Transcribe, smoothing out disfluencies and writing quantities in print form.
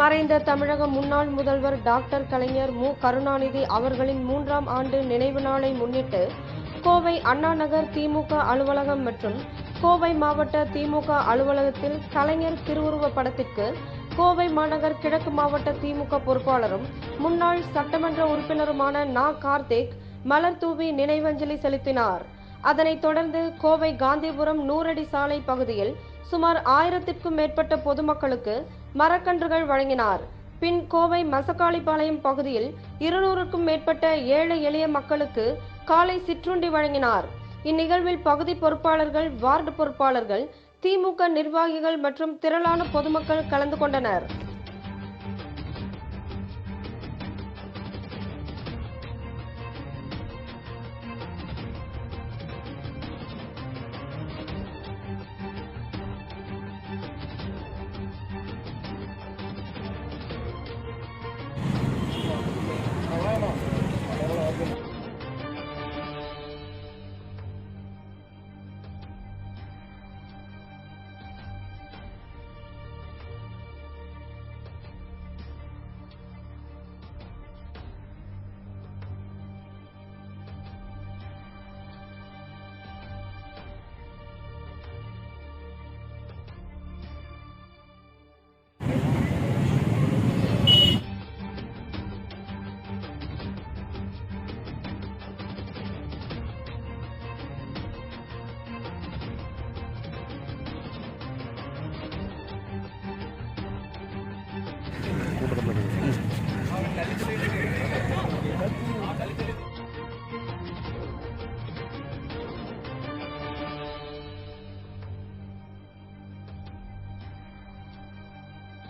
மறைந்த தமிழக முன்னாள் முதல்வர் டாக்டர் கலைஞர் மு. கருணாநிதி அவர்களின் 3ஆம் ஆண்டு நினைவு நாளை முன்னிட்டு கோவை அண்ணா நகர் திமுக அலுவலகம் மற்றும் கோவை மாவட்ட திமுக அலுவலகத்தில் கலைஞர் திருவுருவப் படத்திற்கு கோவை மாநகர் கிழக்கு மாவட்ட திமுக பொறுப்பாளரும் முன்னாள் சட்டமன்ற உறுப்பினருமான நா. கார்த்திக் மலர் தூவி நினைவஞ்சலி செலுத்தினார். அதனைத் தொடர்ந்து கோவை காந்திபுரம் 100 அடி சாலை பகுதியில் சுமார் 1000க்கும் மேற்பட்ட பொதுமக்களுக்கு மரக்கன்றுகள் வழங்கினார். பின் கோவை மசக்காளிப்பாளையம் பகுதியில் 200க்கும் மேற்பட்ட ஏழை எளிய மக்களுக்கு காலை சிற்றுண்டி வழங்கினார். இந்நிகழ்வில் பகுதி பொறுப்பாளர்கள், வார்டு பொறுப்பாளர்கள், திமுக நிர்வாகிகள் மற்றும் திரளான பொதுமக்கள் கலந்து கொண்டனர். கூட்டத்தில்